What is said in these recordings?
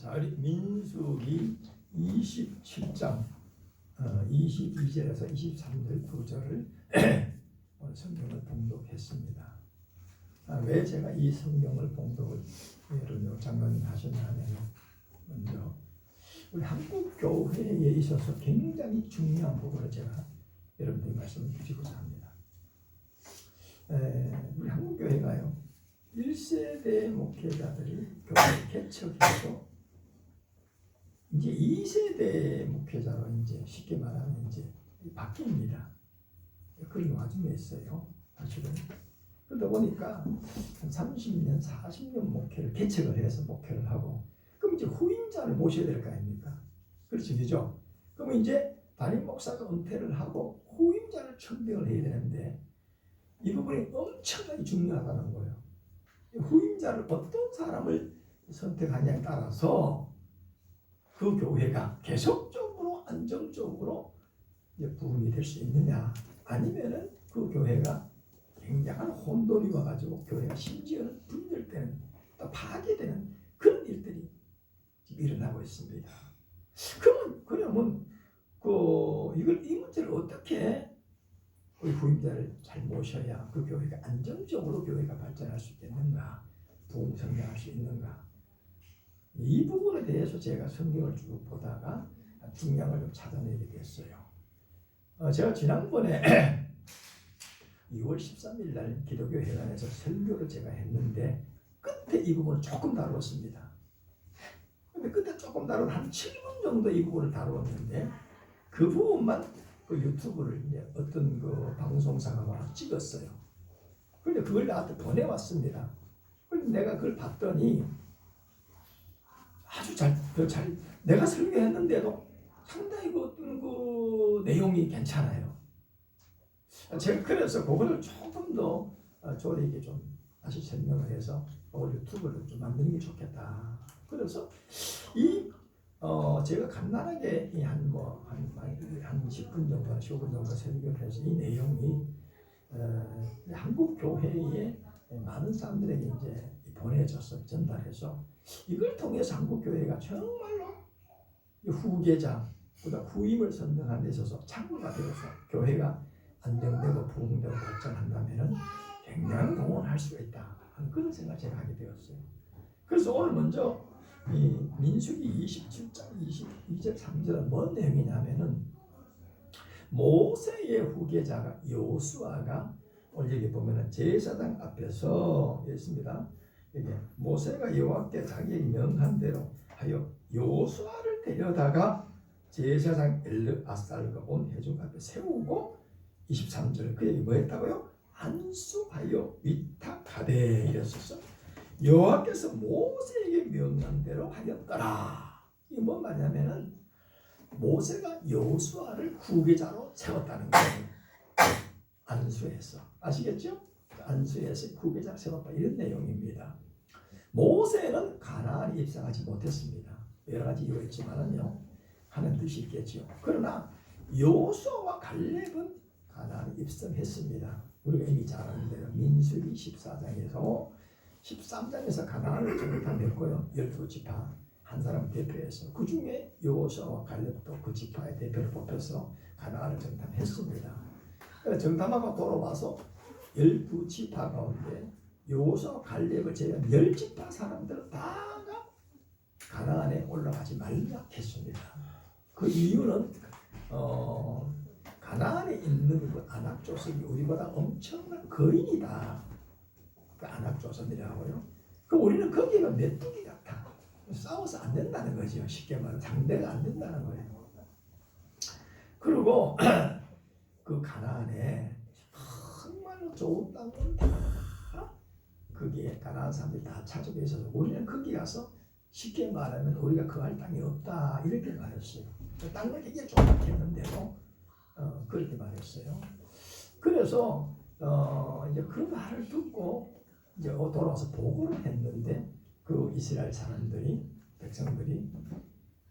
자, 우리 민수기 27장 22절에서 23절 2절을 오늘 성경을 봉독했습니다. 왜 제가 이 성경을 봉독을 장로님 하셨냐면, 먼저 우리 한국 교회에 있어서 굉장히 중요한 부분을 제가 여러분들께 말씀드리고자 합니다. 우리 한국 교회가요, 1세대 목회자들이 교회를 개척해서 이제 2세대 목회자로 이제 쉽게 말하면 이제 바뀝니다. 그런 와중에 있어요. 사실은. 그러다 보니까 한 30년, 40년 목회를 개척을 해서 목회를 하고, 그럼 이제 후임자를 모셔야 될 거 아닙니까? 그렇죠, 그죠? 그럼 이제 담임 목사가 은퇴를 하고 후임자를 청빙을 해야 되는데, 이 부분이 엄청나게 중요하다는 거예요. 후임자를 어떤 사람을 선택하냐에 따라서 그 교회가 계속적으로 안정적으로 부흥이 될 수 있느냐, 아니면은 그 교회가 굉장한 혼돈이 와가지고 교회가 심지어는 분열되는, 또 파괴되는 그런 일들이 지금 일어나고 있습니다. 그러면 이 문제를 어떻게 우리 후임자를 잘 모셔야 그 교회가 안정적으로 교회가 발전할 수 있겠는가, 부흥 성장할 수 있는가, 이 부분에 대해서 제가 성경을 쭉 보다가 중량을 좀 찾아내게 됐어요. 제가 지난번에 2월 13일 날 기독교 회관에서 설교를 제가 했는데 끝에 이 부분을 조금 다뤘습니다. 근데 끝에 조금 한 7분 정도 이 부분을 다뤘는데, 그 부분만 그 유튜브를 이제 어떤 그 방송사가 와서 찍었어요. 근데 그걸 나한테 보내왔습니다. 근데 내가 그걸 봤더니 아주 내가 설교했는데도 상당히 그 내용이 괜찮아요. 제가 그래서 그거를 조금 더 조리게 좀 다시 설명을 해서 유튜브를 좀 만드는 게 좋겠다. 그래서 제가 간단하게 한 10분 정도, 15분 정도 설교를 해서 이 내용이 한국 교회에 많은 사람들에게 이제 보내져서 전달해서, 이걸 통해서 한국 교회가 정말로 후계자, 보다 후임을 선정하는 데 있어서 창구가 되어서 교회가 안정되고 부흥되고 발전한다면 굉장히 공헌할 수가 있다 하는 그런 생각을 제가 하게 되었어요. 그래서 오늘 먼저 이 민수기 27장 22절 3절은 뭔 내용이냐면은, 모세의 후계자가 여호수아가 오늘 여기 보면은 제사장 앞에서 있습니다. 이게 모세가 여호와께 자기에게 명한 대로 하여 여호수아를 데려다가 제사장 엘르아살과 온 회중 앞에 세우고, 23절 그 얘기 뭐 했다고요? 안수하여 위탁하되 이랬었어. 여호와께서 모세에게 명한 대로 하였더라. 이게 뭔 말이냐면은 모세가 여호수아를 후계자로 세웠다는 거예요. 안수해서. 아시겠죠? 안수해서 후계자를 세웠다, 이런 내용입니다. 모세는 가나안에 입성하지 못했습니다. 여러 가지 이유가 있지만은요, 하는 뜻이 있겠죠. 그러나 여호수아와 갈렙은 가나안에 입성했습니다. 우리가 이미 잘 아는 대로 민수기 13장에서 가나안을 정탐했고요. 12지파 한 사람을 대표해서, 그 중에 여호수아와 갈렙도 그 지파의 대표를 뽑혀서 가나안을 정탐했습니다. 정탐하고 돌아와서 12지파 가운데 여호수아와 갈렙을 제외한 10지파 사람들은 다가 가나안에 올라가지 말라 했습니다. 그 이유는 가나안에 있는 그 아낙 조선이 우리보다 엄청난 거인이다. 그 아낙 조선이라고요. 그 우리는 거기가 메뚜기 같아. 싸워서 안 된다는 거죠. 쉽게 말하면 상대가 안 된다는 거예요. 그리고 그 가나안에 정말로 좋은 땅을 다 거기에 가나안 사람들이 다 찾아져 있어서 우리는 거기 가서 쉽게 말하면 우리가 거할 땅이 없다, 이렇게 말했어요. 땅을 되게 조각했는데도 그렇게 말했어요. 그래서 이제 그 말을 듣고 이제 돌아와서 보고를 했는데, 그 이스라엘 사람들이, 백성들이,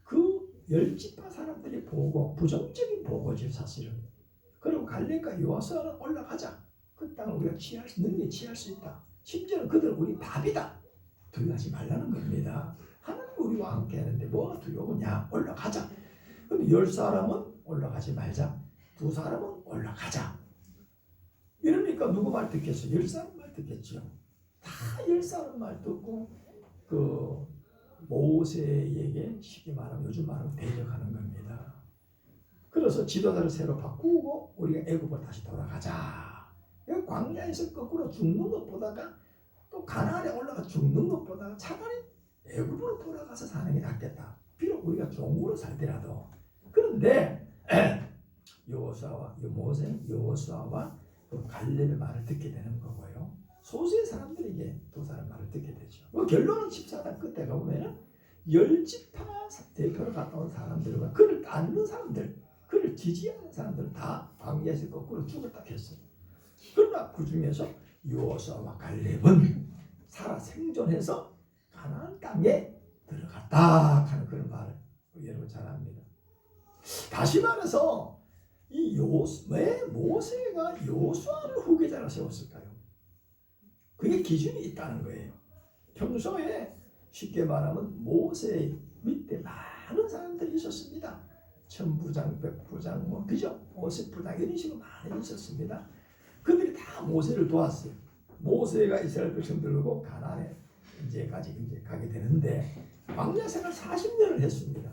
그 10지파 사람들이 보고, 부정적인 보고지 사실은. 그리고 갈렙과 여호수아는 올라가자, 그 땅을 우리가 능히 취할 수 있다, 심지어는 그들은 우리 밥이다, 두려워하지 말라는 겁니다. 하나님 우리 우리와 함께 하는데 뭐가 두려우냐? 올라가자. 근데 10사람은 올라가지 말자. 2사람은 올라가자. 이러니까 누구 말 듣겠어? 10사람 말 듣겠죠. 다 10사람 말 듣고 그 모세에게 쉽게 말하면 요즘 말하면 대적하는 겁니다. 그래서 지도자를 새로 바꾸고 우리가 애굽으로 다시 돌아가자. 광야에서 거꾸로 죽는 것보다가 또 가나안에 올라가 죽는 것보다 차라리 애굽으로 돌아가서 사는 게 낫겠다. 비록 우리가 종으로 살더라도. 그런데 여호수아와 그 갈렙의 말을 듣게 되는 거고요. 소수의 사람들에게 2사람 말을 듣게 되죠. 결론은 14장 끝에 가보면 10지파 대표로 갔다 온 사람들과 그를 따르는 사람들, 그를 지지하는 사람들은 다 광야에서 거꾸로 죽었다 했어요. 그러나 그 중에서 여호수아와 갈렙은 살아 생존해서 가나안 땅에 들어갔다 하는 그런 말을 여러분 잘 압니다. 다시 말해서 왜 모세가 여호수아를 후계자로 세웠을까요? 그게 기준이 있다는 거예요. 평소에 쉽게 말하면 모세 밑에 많은 사람들이 있었습니다. 천부장, 백부장, 그죠? 오십부장 이런 식으로 많이 있었습니다. 그들이 다 모세를 도왔어요. 모세가 이스라엘 백성들을 두고 가나안에 이제 가게 되는데 광야 생활 40년을 했습니다.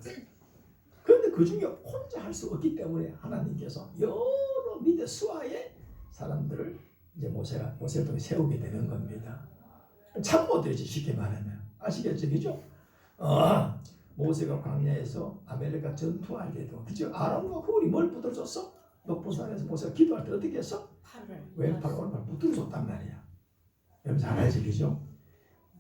그런데 그 중에 혼자 할 수 없기 때문에 하나님께서 여러 밑에 수하의 사람들을 이제 모세를 통해 세우게 되는 겁니다. 참 못되지 쉽게 말하면 아시겠죠, 그죠? 모세가 광야에서 아말렉과 전투할 때도 그죠? 아론과 훌이 뭘 붙들어줬어? 높은 산에서 모세가 기도할 때 어떻게 했어? 왼팔 오른팔 붙들어줬단 말이야. 여러분 잘 알지, 그죠?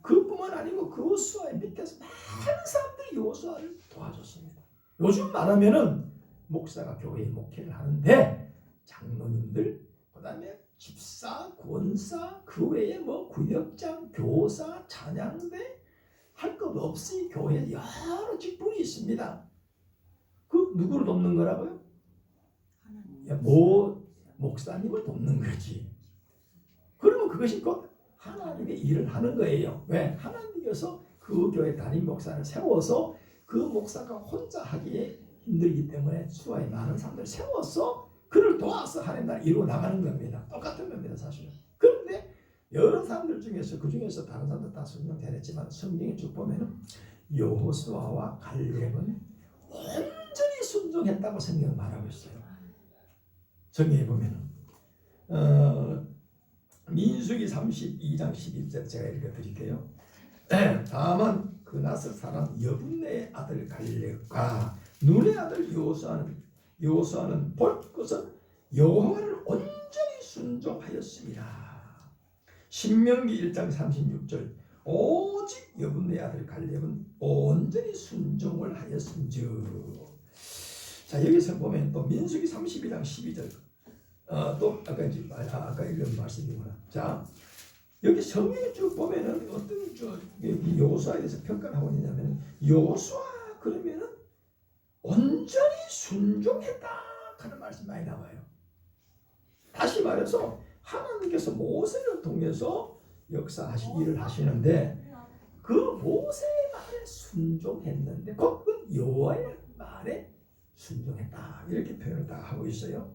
그뿐만 아니고 그 수하의 밑에서 많은 사람들이 여호수아를 도와줬습니다. 요즘 말하면은 목사가 교회에 목회를 하는데 장로님들, 그다음에 집사, 권사, 그 외에 구역장, 교사, 찬양대 할 것 없이 교회에 여러 직분이 있습니다. 그 누구를 돕는 거라고요? 목사님을 돕는 거지. 그러면 그것이 곧 하나님의 일을 하는 거예요. 왜? 하나님께서 그 교회 담임 목사를 세워서 그 목사가 혼자 하기에 힘들기 때문에 수하에 많은 사람들을 세워서 그를 도와서 하나님 나라를 이루어 나가는 겁니다. 똑같은 겁니다, 사실은. 그런데 여러 사람들 중에서 그 중에서 다른 사람들 다 설명 잘했지만 성경에 쭉 보면은 여호수아와 갈렙은 온전히 순종했다고 성경은 말하고 있어요. 성경에 보면은 민수기 32장 11절 제가 읽어드릴게요. 다만 그 나서 사람 여분네의 아들 갈렙과 눈의 아들 여호수아는 볼 것은 여호와를 온전히 순종하였습니다. 신명기 1장 36절 오직 여분네의 아들 갈렙은 온전히 순종을 하였은즉. 자, 여기서 보면 또 민수기 32장 12절 또 아까 읽은 말씀이구나. 자, 여기 성경에 쭉 보면은 어떤 여호수아에 대해서 평가를 하고 있냐면 여호수아 그러면은 온전히 순종했다 하는 말씀 많이 나와요. 다시 말해서 하나님께서 모세를 통해서 일을 하시는데 그 모세의 말에 순종했는데 그건 여호와의 말에 순종했다 이렇게 표현을 다 하고 있어요.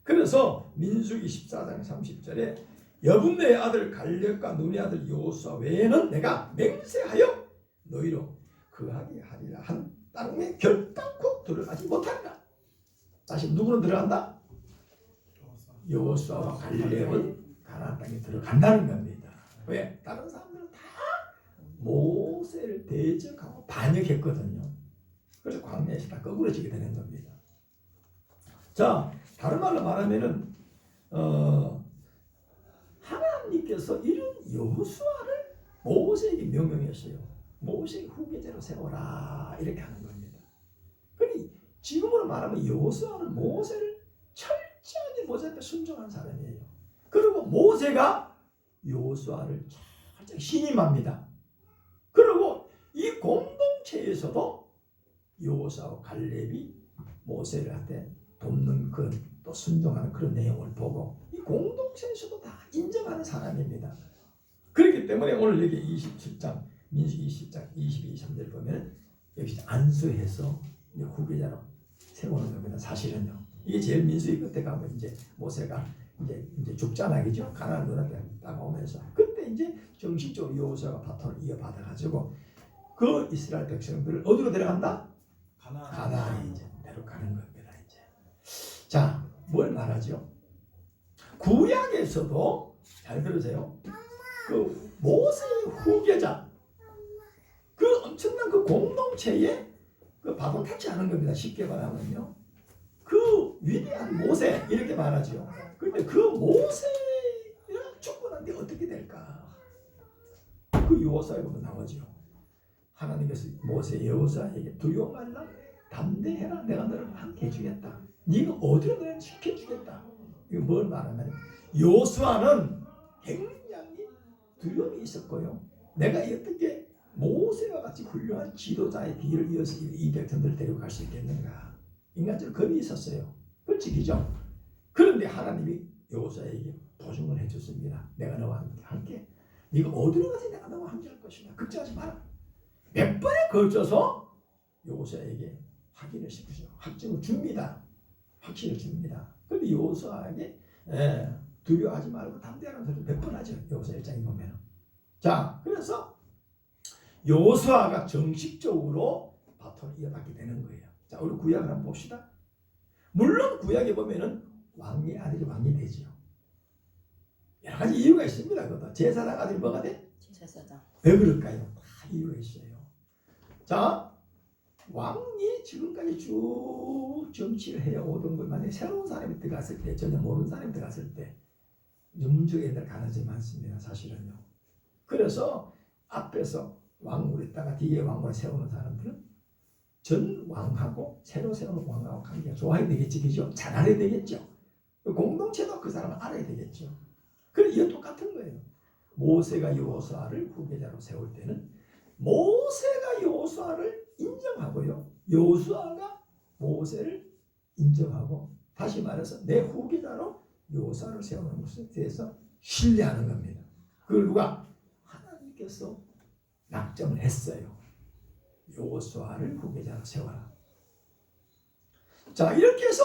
그래서 민수기 14장 30절에 여분네의 아들 갈렙과 눈의 아들 여호수아 외에는 내가 맹세하여 너희로 거하게 하리라 한 땅에 결단코 들어가지 못하리라. 다시 누구는 들어간다? 여호수아와 갈렙은 가나안 땅에 들어간다는 겁니다. 왜? 다른 사람들은 다 모세를 대적하고 반역했거든요. 그래서 광야에서 다 거꾸로지게 되는 겁니다. 자, 다른 말로 말하면은 하나님께서 이런 여호수아를 모세에게 명령했어요. 모세의 후계자로 세워라 이렇게 하는 겁니다. 그러니 지금으로 말하면 여호수아는 모세를 철저하게 모세 앞에 순종한 사람이에요. 그리고 모세가 여호수아를 철저히 신임합니다. 그리고 이 공동체에서도 여호수아와 갈렙이 모세를 한테 돕는 또 순종하는 그런 내용을 보고 이 공동체에서도 다 인정하는 사람입니다. 그렇기 때문에 오늘 여기 27장 민수기 20장 22, 23절 보면 안수해서 이제 후계자로 세우는 겁니다. 사실은요. 이게 제일 민수기 끝에 가면 이제 모세가 이제 죽잖아, 그죠? 가나안 눈앞에 다가오면서 그때 이제 정식적으로 여호수아가 바톤을 이어받아가지고 그 이스라엘 백성들을 어디로 데려간다? 가나안에 이제 데려가는 겁니다. 이제 자, 뭘 말하죠? 구약에서도 잘 들으세요. 그 모세의 후계자, 그 엄청난 그 공동체에 그 바로 타지 않은 겁니다. 쉽게 말하면요. 그 위대한 모세 이렇게 말하죠. 그런데 그 모세가 죽고난데 어떻게 될까? 그 여호수아에 보면 나오죠. 하나님께서 모세 여호수아에게 두려워 말라, 담대해라, 내가 너를 함께 해주겠다. 네가 어디로 내가 지켜주겠다. 이거 뭘 말하면 여호수아는 굉장히 두려움이 있었고요. 내가 어떻게 모세와 같이 훌륭한 지도자의 뒤를 이어서 이 백성들을 데려갈 수 있겠는가? 인간적으로 겁이 있었어요. 그렇지죠? 그런데 하나님이 여호수아에게 보증을 해줬습니다. 내가 너와 함께 네가 어디로 가서 내가 너와 함께 할 것이다. 걱정하지 마라. 몇 번에 걸쳐서 여호수아에게 확인을 시키죠. 확증을 줍니다. 확신을 줍니다. 그런데 여호수아에게 두려워하지 말고 담대하라는 소리 몇 번 하죠. 여호수아 1장에 보면. 자, 그래서 여호수아가 정식적으로 바톤을 이어받게 되는 거예요. 자, 우리 구약을 한번 봅시다. 물론 구약에 보면은 왕의 아들이 왕이 되죠. 여러 가지 이유가 있습니다. 그것도 제사장 아들이 뭐가 돼? 제사장. 왜 그럴까요? 다 이유가 있어요. 자, 왕이 지금까지 쭉 정치를 해오던 걸 만약에 새로운 사람이 들어갔을 때, 전혀 모르는 사람이 들어갔을 때 문제가 될 가능성이 많습니다. 사실은요. 그래서 앞에서 왕을 했다가 뒤에 왕을 세우는 사람들은 전 왕하고 새로 세우는 왕하고 관계가 좋아야 되겠지, 그죠? 잘 알아야 되겠죠. 공동체도 그 사람을 알아야 되겠죠. 그래, 이거 똑같은 거예요. 모세가 여호수아를 후계자로 세울 때는 모세가 여호수아를 인정하고요, 여호수아가 모세를 인정하고, 다시 말해서 내 후계자로 여호수아를 세우는 것에 대해서 신뢰하는 겁니다. 그걸 누가? 하나님께서 낙점을 했어요. 여호수아를 후계자로 세워라. 자, 이렇게 해서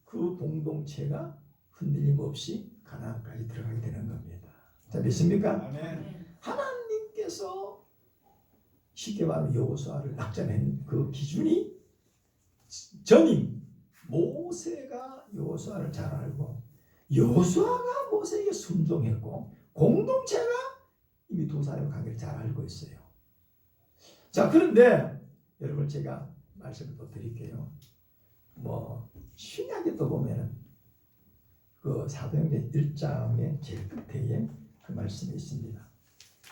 그 공동체가 흔들림 없이 가나안까지 들어가게 되는 겁니다. 자, 믿습니까? 아멘. 하나님께서 쉽게 말하면 여호수아를 낙점한 그 기준이 전임 모세가 여호수아를 잘 알고 여호수아가 모세에게 순종했고 공동체가 이미 두 사람의 관계를 잘 알고 있어요. 자, 그런데 여러분 제가 말씀을 또 드릴게요. 신약에 또 보면은 그 사도행전 1장의 제일 끝에 그 말씀이 있습니다.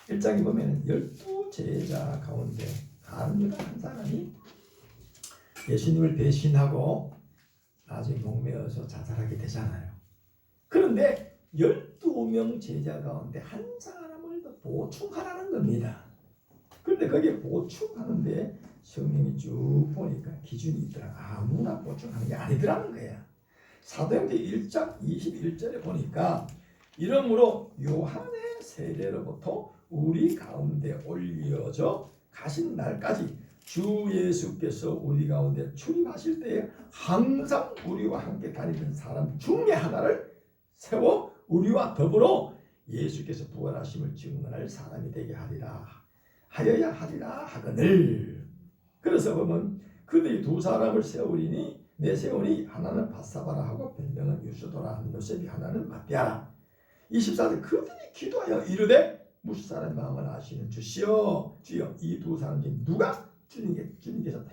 1장에 보면은 12 제자 가운데 가룟유다 한 사람이 예수님을 배신하고 나중에 목매어서 자살하게 되잖아요. 그런데 12명 제자 가운데 한 사람을 더 보충하라는 겁니다. 그런데 거기에 보충하는데 성령이 쭉 보니까 기준이 있더라. 아무나 보충하는 게 아니더라는 거야. 사도행전 1장 21절에 보니까 이러므로 요한의 세례로부터 우리 가운데 올려져 가신 날까지 주 예수께서 우리 가운데 출입하실 때에 항상 우리와 함께 다니던 사람 중에 하나를 세워 우리와 더불어 예수께서 부활하심을 증언할 사람이 되게 하여야 하리라 하거늘. 그래서 보면 그들이 두 사람을 세우리니 내세우니 하나는 바사바라 하고 별명은 유스도라 하는 요셉이 하나는 마띠아라. 24절 그들이 기도하여 이르되 무사람의 마음을 아시는 주시여 주여 이 두 사람 중 누가 주님께서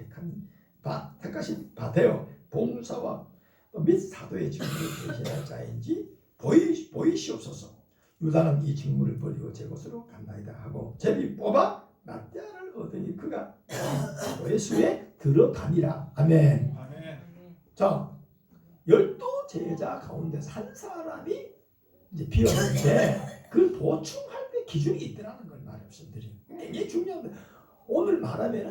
택하신 바 되어 봉사와 및 사도의 직무를 대신할 자인지 보이시옵소서. 유다는 이 직무를 버리고 제 곳으로 간다이다 하고 제비 뽑아 마띠아를 얻으니 그가 사도의 수에 들어가니라. 아멘. 아멘. 자, 12 제자 가운데서 한 사람이 이제 비었는데 그 보충할 때 기준이 있더라는 걸 말씀드려요. 굉장히 중요합니다. 오늘 말하면은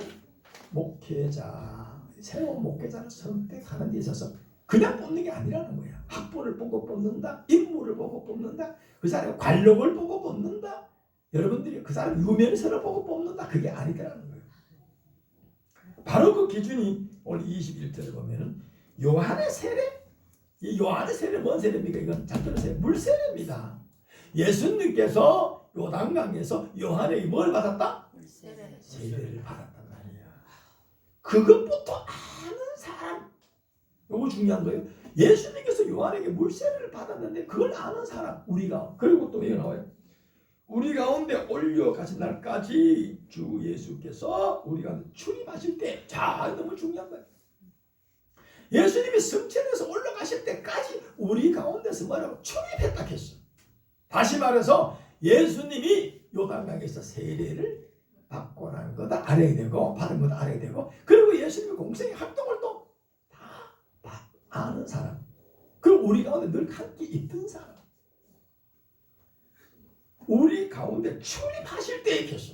목회자, 새로운 목회자를 선택하는 데 있어서 그냥 뽑는 게 아니라는 거야. 학벌을 보고 뽑는다, 인물을 보고 뽑는다, 그 사람의 관록을 보고 뽑는다, 여러분들이 그 사람 유명세를 보고 뽑는다, 그게 아니더라는 거예요. 바로 그 기준이 오늘 21절에 보면은 요한의 세례. 이 요한의 세례 뭔 세례입니까? 이건 잘 들으세요. 물세례입니다. 예수님께서 요단강에서 요한에게 뭘 받았다? 세례를 받았단 말이야. 그것부터 아는 사람. 이거 중요한 거예요. 예수님께서 요한에게 물세례를 받았는데 그걸 아는 사람. 우리가. 그리고 또 이거 나와요. 우리 가운데 올려가신 날까지 주 예수께서 우리가 출입하실 때, 자, 너무 중요한 거예요. 예수님이 성천에서 올라가실 때까지 우리 가운데서 뭐라고 출입했다 했어. 다시 말해서 예수님이 요단강에서 세례를 받고 난 거다 알아야 되고, 받은 거다 알아야 되고, 그리고 예수님의 공생의 활동을 또 다 아는 사람. 그리고 우리 가운데 늘 함께 있던 사람. 우리 가운데 출입하실 때 있겠어.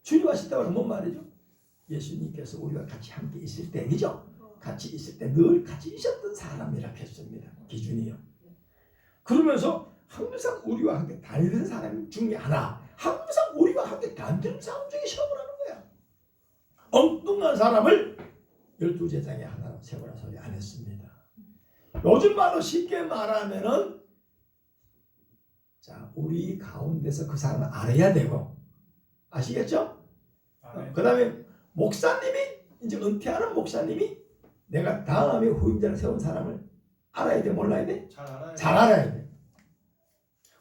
출입하실 때는 뭔 말이죠? 예수님께서 우리와 같이 함께 있을 때, 그죠? 같이 있을 때 늘 같이 있었던 사람이라고 했습니다. 기준이요. 그러면서 항상 우리와 함께 다니는 사람 중에 하나, 항상 우리와 함께 다니는 사람 중에 시험을 하는 거야. 엉뚱한 사람을 12제장의 하나로 세우라 소리 안 했습니다. 요즘 말로 쉽게 말하면은, 자, 우리 가운데서 그 사람을 알아야 되고, 아시겠죠? 그 다음에 목사님이, 이제 은퇴하는 목사님이 내가 다음에 후임자를 세운 사람을 알아야 돼, 몰라야 돼? 잘 알아야 돼.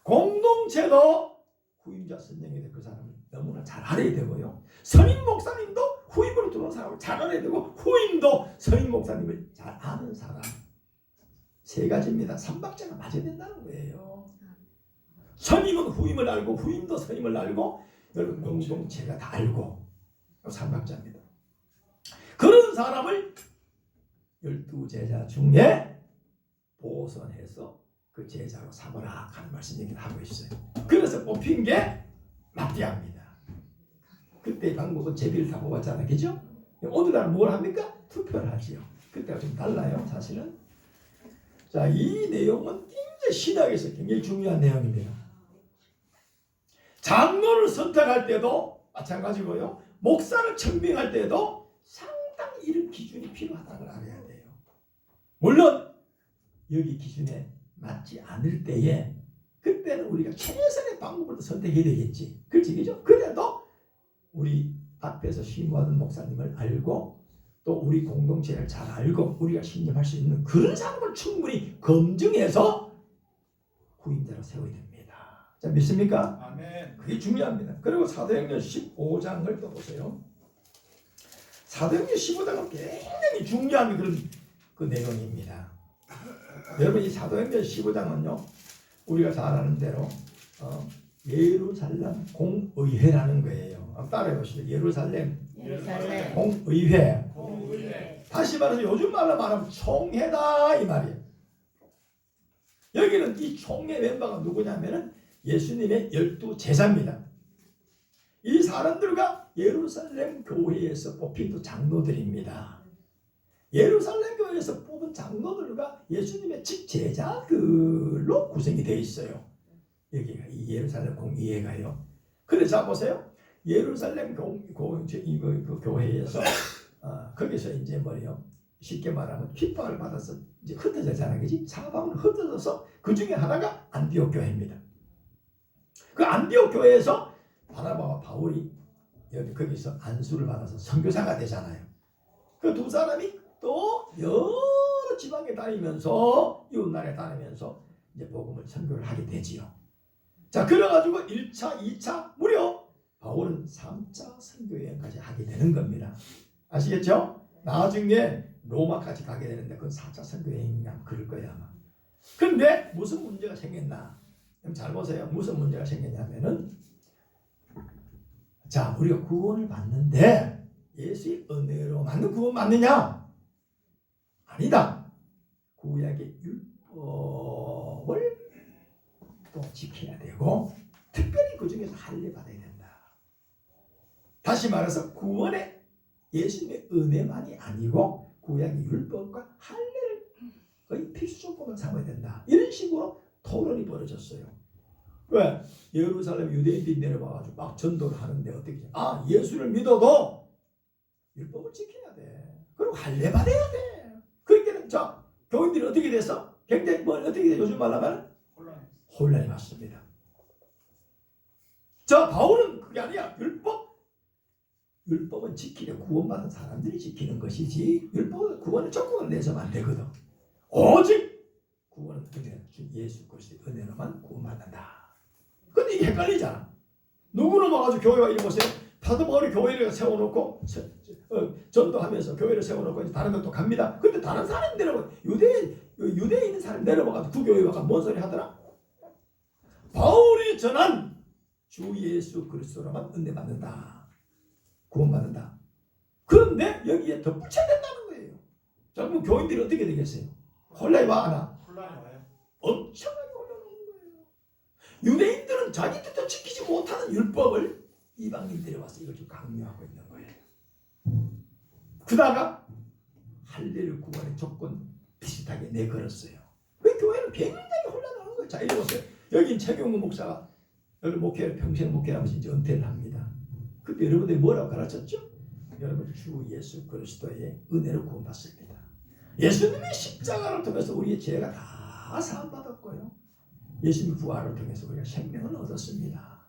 공동체도 후임자 선정에 대해 그 사람을 너무나 잘 알아야 되고요. 선임 목사님도 후임으로 들어온 사람을 잘 알아야 되고, 후임도 선임 목사님을 잘 아는 사람. 세 가지입니다. 삼박자가 맞아야 된다는 거예요. 선임은 후임을 알고, 후임도 선임을 알고, 여러분 공동체가 다 알고, 삼박자입니다. 그런 사람을 12제자 중에 보선해서 그 제자로 삼으라 하는 말씀 얘기를 하고 있어요. 그래서 뽑힌 게 마띠아입니다. 그때 방법은 제비를 다 뽑았잖아요. 그죠? 오늘날 뭘 합니까? 투표를 하지요. 그때가 좀 달라요, 사실은. 자, 이 내용은 굉장히 신학에서 굉장히 중요한 내용입니다. 장로를 선택할 때도 마찬가지고요. 목사를 청빙할 때도 상당히 이런 기준이 필요하다는 걸 알아야 돼요. 물론 여기 기준에 맞지 않을 때에 그때는 우리가 최선의 방법을 선택해야 되겠지. 그렇지, 그죠? 그래도 우리 앞에서 신고하던 목사님을 알고 또 우리 공동체를 잘 알고 우리가 신임할 수 있는 그런 사람을 충분히 검증해서 후임자로 세워야 됩니다. 자, 믿습니까? 아멘. 그게 중요합니다. 그리고 사도행전 15장을 또 보세요. 사도행전 15장은 굉장히 중요한 그런 그 내용입니다. 여러분, 이 사도행전 15장은요, 우리가 잘 아는 대로 예루살렘 공의회라는 거예요. 한번 따라해 보시죠. 예루살렘 공의회. 다시 말해서 요즘 말로 말하면 총회다 이 말이에요. 여기는 이 총회 멤버가 누구냐면은 예수님의 12제자입니다. 이 사람들과 예루살렘 교회에서 뽑힌 또 장로들입니다. 예루살렘 교회에서 뽑은 장로들과 예수님의 직제자들로 구성이 되어 있어요. 여기가 이 예루살렘 공의회가요. 그래서 자 보세요. 예루살렘 그 교회에서 거기서 이제 뭐예요? 쉽게 말하면 핍박을 받아서 이제 흩어졌잖아요, 그지? 사방으로 흩어져서 그 중에 하나가 안디옥 교회입니다. 그 안디옥 교회에서 바나바와 바울이 여기 거기서 안수를 받아서 선교사가 되잖아요. 그 두 사람이 또 여러 지방에 다니면서 이웃나라에 다니면서 이제 복음을 선교를 하게 되지요. 자, 그래가지고 1차, 2차 무려 바울은 3차 선교여행까지 하게 되는 겁니다. 아시겠죠? 나중에 로마까지 가게 되는데 그건 4차 선교여행이냐 그럴 거예요 아마. 근데 무슨 문제가 생겼나? 잘 보세요. 무슨 문제가 생겼냐면은, 자, 우리가 구원을 받는데 예수의 은혜로 받는 구원 맞느냐? 아니다. 구약의 율법을 또 지켜야 되고 특별히 그 중에서 할례 받아야 된다. 다시 말해서 구원의 예수님의 은혜만이 아니고 구약의 율법과 할례를 거의 필수 조건을 삼아야 된다. 이런 식으로 토론이 벌어졌어요. 왜? 예루살렘 유대인들이 내려와가지고 막 전도를 하는데 어떻게? 예수를 믿어도 율법을 지켜야 돼. 그리고 할례 받아야 돼. 그러니까 자 교인들이 어떻게 돼서 굉장히 뭐 어떻게 돼? 요즘 말하면 혼란이 왔습니다. 자 바울은 그게 아니야. 율법은 지키려 구원받은 사람들이 지키는 것이지 율법은 구원의 조건을 내서는 안 되거든. 오직 구원은 은혜, 주 예수 그리스도의 은혜로만 구원받는다. 근데 이게 헷갈리잖아. 누구는 와가지고 교회 와 이리 보세요. 사도 바울이 교회를 세워놓고 전도하면서 교회를 세워놓고 이제 다른 것도 갑니다. 근데 다른 사람이 내려와 유대에 있는 사람이 내려와가지고 그 교회 와가 뭔 소리 하더라? 바울이 전한 주 예수 그리스도로만 은혜 받는다. 구원받는다. 그런데 여기에 덧붙여야 된다는 거예요. 자 그럼 교인들이 어떻게 되겠어요? 혼란이 와 안 와? 혼란이 와요. 엄청나게 혼란하는 거예요. 유대인들은 자기 뜻도 지키지 못하는 율법을 이방인들이 와서 이걸 좀 강요하고 있는 거예요. 그다가 할례를 구원의 조건 비슷하게 내걸었어요. 그 교회는 굉장히 혼란하는 거예요. 자 이리 보세요. 여긴 최경우 목사가 여기 목회를 평생 목회하면서 이제 은퇴를 합니다. 그때 여러분들이 뭐라고 가르쳤죠? 여러분 주 예수 그리스도의 은혜로 구원받습니다. 예수님의 십자가를 통해서 우리의 죄가 다 사함받았고요. 예수님의 부활을 통해서 우리가 생명을 얻었습니다.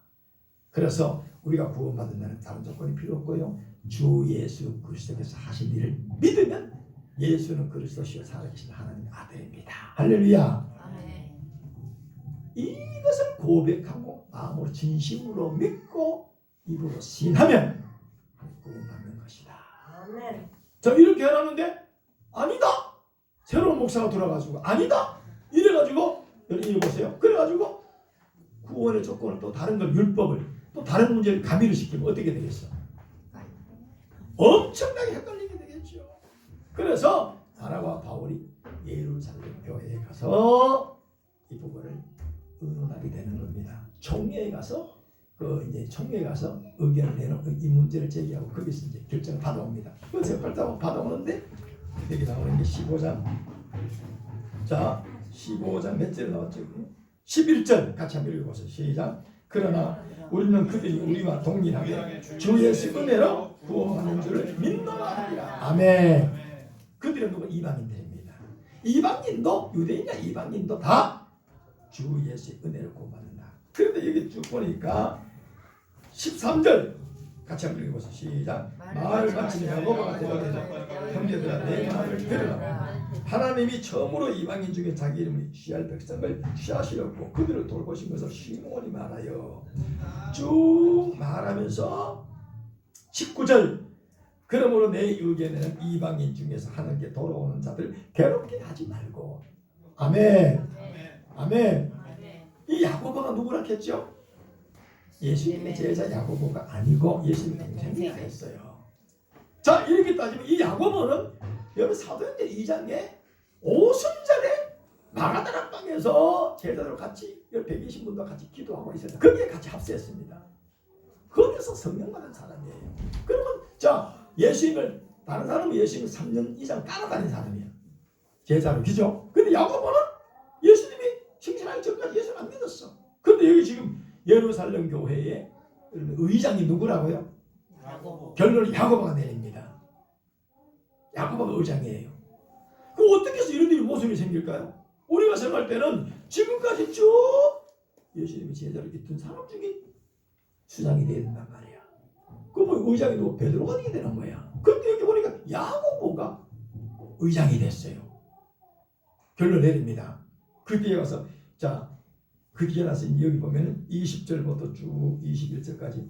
그래서 우리가 구원받는다는 다른 조건이 필요 없고요. 주 예수 그리스도께서 하신 일을 믿으면 예수는 그리스도시요 살아계신 하나님의 아들입니다. 할렐루야. 아멘. 이것을 고백하고 마음으로 진심으로 믿고 입으로 신하면 구원받는 것이다. 아멘. 자 이렇게 해놨는데 아니다. 새로운 목사가 들어가지고 아니다. 이래가지고 여러분 보세요. 그래가지고 구원의 조건을 또 다른 걸 율법을 또 다른 문제를 가미를 시키면 어떻게 되겠어? 엄청나게 헷갈리게 되겠죠. 그래서 바나바와 바울이 예루살렘 교회에 가서 이 부분을 의논하게 되는 겁니다. 총회에 가서 이제 총회에 가서 의견을 내놓고 이 문제를 제기하고 거기서 이제 결정을 받아옵니다. 그래서 받아오는데 여기 나오는 게 15장. 자 15장 몇 절 나왔죠? 11절 같이 한번 읽어보세요. 시작. 그러나 우리는 그들이 우리와 동일하게 주 예수 은혜로 구원받는 줄을 믿노라하리라. 아멘. 그들은 누구? 이방인들입니다. 이방인도 유대인이나 이방인도 다 주 예수의 은혜로 구원받는다. 그런데 여기 쭉 보니까 13절 같이 한번 읽어보세요. 시작. 말을 마치니 야고보가 대답해서 형제들아 내 말을 들으라. 하나님이 처음으로 이방인 중에 자기 이름을 취할 백성을 취하시려고 그들을 돌보신 것을 시몬이 말하여 쭉 말하면서 19절 그러므로 내 의견에는 이방인 중에서 하나님께 돌아오는 자들 괴롭게 하지 말고. 아멘. 아멘. 이 야고보가 누구라 했죠? 예수님의 제자 야고보가 아니고 예수님의 동생이라 했어요. 자 이렇게 따지면 이 야고보는 여러분 사도행전 2장에 오순절에 마가다락방에서 제자들 같이 120분과 같이 기도하고 있었다. 거기에 같이 합세했습니다. 거기서 성령 받은 사람이에요. 그러면 자 예수님을 다른 사람은 예수님을 3년 이상 따라다닌 사람이에요. 제자로 그죠? 근데 야고보는 예수님이 승신하기 전까지 예수를 안 믿었어. 근데 여기 지금 예루살렘 교회의 의장이 누구라고요? 야고보. 결론은 야고보가 내립니다. 야고보가 의장이에요. 그럼 어떻게 해서 이런 일이 모순이 생길까요? 우리가 생각할 때는 지금까지 쭉 예수님의 제자를 잇던 사람 중에 수장이 되어야 된단 말이야. 그럼 의장이 누구? 베드로가 되게 되는 거야. 근데 여기 보니까 야고보가 의장이 됐어요. 결론 내립니다. 그 뒤에 가서 자 그 뒤에 나서 여기 보면 20절부터 쭉 21절까지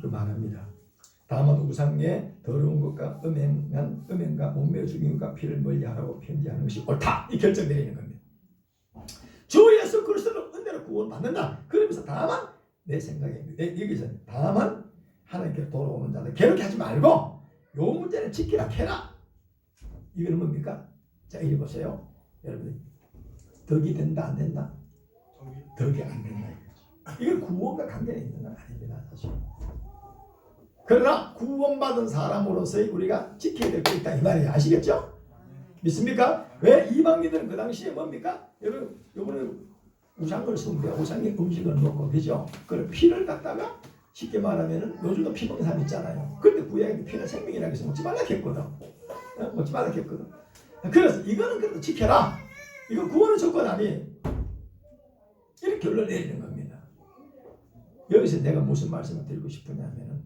그 말합니다. 다만 우상의 더러운 것과 음행과 몸매 죽임과 피를 멀리하라고 편지하는 것이 옳다. 이 결정 내리는 겁니다. 주 예수 그리스도로 은혜로 구원받는다. 그러면서 다만 내 생각에 여기서 다만 하나님께 돌아오는 자들 괴롭게 하지 말고 요 문제는 지키라 캐라. 이거는 뭡니까? 자 이리 보세요. 여러분 덕이 된다 안 된다? 덕이 안 된다. 이건 구원과 관계가 있는 건 아닙니다. 사실. 그러나 구원받은 사람으로서의 우리가 지켜야 될 게 있다 이 말이에요. 아시겠죠? 믿습니까? 왜 이방인들은 그 당시에 뭡니까? 여러분 요번에 우상을 숭배, 우상의 음식을 먹고 그죠? 그 피를 갖다가 쉽게 말하면은 요즘도 피 먹는 사람 있잖아요. 그런데 구약의 피가 생명이라고 해서 먹지 말라 했거든. 먹지 말라 했거든. 그래서 이거는 그래도 지켜라. 이거 구원의 조건 아니에요. 이렇게 결론을 내리는 겁니다. 여기서 내가 무슨 말씀을 드리고 싶으냐면은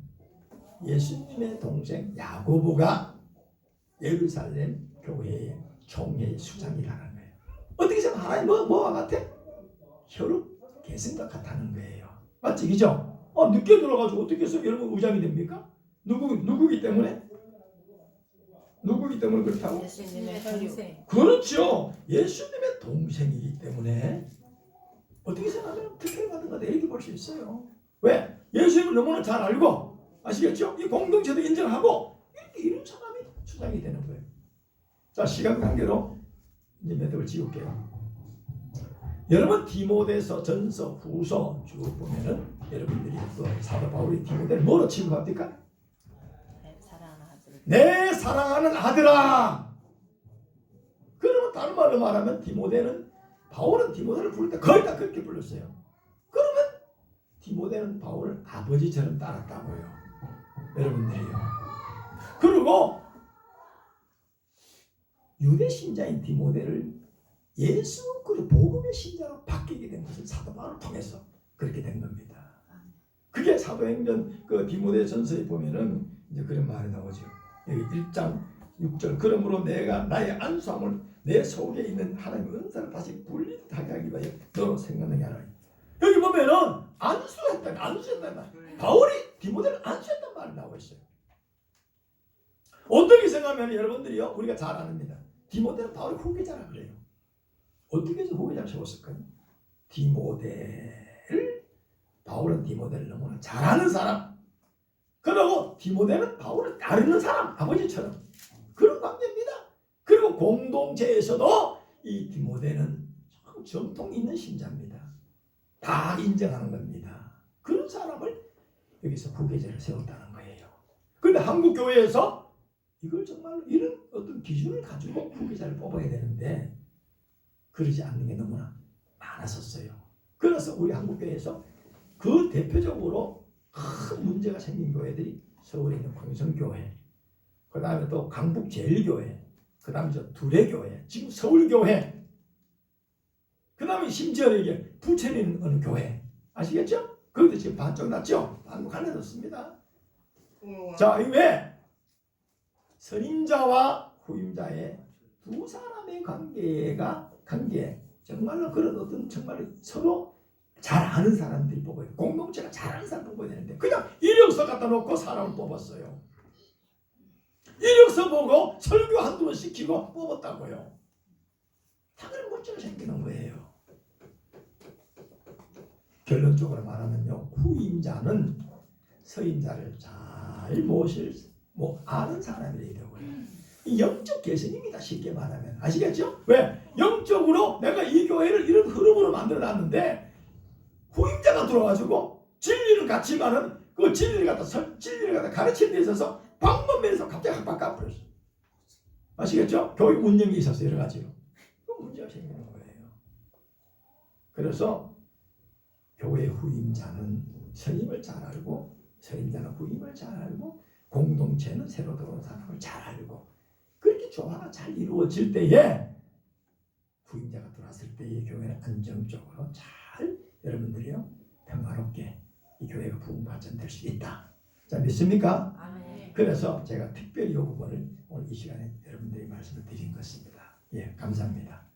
예수님의 동생 야고보가 예루살렘 교회의 총회의 수장이라는 거예요. 어떻게 생각하면 하나님 뭐와 같아? 혈육 계승과 같다는 거예요. 맞지? 그죠? 늦게 들어가지고 어떻게 해서 여러분 의장이 됩니까? 누구기 때문에? 누구기 때문에 그렇다고? 예수님의 동생. 그렇죠. 예수님의 동생이기 때문에 어떻게 생각하면 특혜를 받은 거다 이렇게 볼 수 있어요. 왜? 예수님을 너무나 잘 알고 아시겠죠? 이 공동체도 인정하고 이런 사람이 수장이 되는 거예요. 자, 시간 관계로 이제 몇 덕을 지울게요. 여러분 디모데서 전서 후서 쭉 보면은 여러분들이 또 사도 바울이 디모데를 뭐로 취급합니까? 사랑하는 아들. 내 사랑하는 아들아. 그러면 다른 말로 말하면 바울은 디모데를 부를 때 거의 다 그렇게 불렀어요. 그러면 디모데는 바울을 아버지처럼 따랐다고요. 여러분들이요. 그리고 유대 신자인 디모데를 예수 그리스도 복음의 신자로 바뀌게 된 것은 사도 바울을 통해서 그렇게 된 겁니다. 그게 사도행전 그 디모데 전서에 보면은 이제 그런 말이 나오죠. 여기 1장 6절 그러므로 내가 나의 안수함을 내 속에 있는 하나님의 은사를 다시 분리하게 하기 위하여 너로 생각나게 하라. 여기 보면은 안수했다는 말. 바울이 디모데를 안수했단 말이 나오고 있어요. 어떻게 생각하면 여러분들이요 우리가 잘 아닙니다. 디모데는 바울의 후계자라 그래요. 어떻게 해서 후계자를 세웠을까요? 바울은 디모데를 너무나 잘 아는 사람. 그리고 디모데는 바울을 따르는 사람, 아버지처럼 그런 관계입니다. 그리고 공동체에서도 이 디모데는 참 정통 있는 신자입니다. 다 인정하는 겁니다. 그런 사람을 여기서 후계자를 세웠다는 거예요. 그런데 한국 교회에서 이걸 정말로 이런 어떤 기준을 가지고 후계자를 뽑아야 되는데 그러지 않는 게 너무나 많았었어요. 그래서 우리 한국 교회에서 그 대표적으로 큰 문제가 생긴 교회들이 서울에 있는 광성교회, 그 다음에 또 강북제일교회, 그 다음에 저 두레교회, 지금 서울교회, 그 다음에 심지어 이게 부천에 있는 어느 교회 아시겠죠? 거기도 지금 반쪽 났죠? 반국 갈라졌습니다. 자, 이 왜? 선임자와 후임자의 두 사람의 관계 정말로 그런 어떤 정말 서로 잘 아는 사람들이 뽑아야 돼. 공동체가 잘 아는 사람 뽑아야 되는데 그냥 이력서 갖다 놓고 사람을 뽑았어요. 이력서 보고 설교 한두 번 시키고 뽑았다고요. 다 그런 문제가 생기는 거예요. 결론적으로 말하면요, 후임자는 서임자를 잘 아는 사람이 되고요. 이 영적 개선입니다. 쉽게 말하면 아시겠죠? 왜? 영적으로 내가 이 교회를 이런 흐름으로 만들어놨는데 후임자가 들어와가지고 진리를 같지만은 그 진리를 갖다 가르치는 데 있어서 방법면에서 갑자기 확 바꿔버렸어. 아시겠죠? 교회 운영이 있어서 여러 가지로 그 문제가 생기는 거예요. 그래서 교회 후임자는 선임을 잘 알고 선임자는 후임을 잘 알고 공동체는 새로 들어온 사람을 잘 알고 그렇게 조화가 잘 이루어질 때에 후임자가 들어왔을 때의 교회는 안정적으로 잘 여러분들이요 평화롭게 이 교회가 부흥 발전될 수 있다. 자, 믿습니까? 아멘. 그래서 제가 특별히 이 부분을 오늘 이 시간에 여러분들이 말씀을 드린 것입니다. 예, 감사합니다.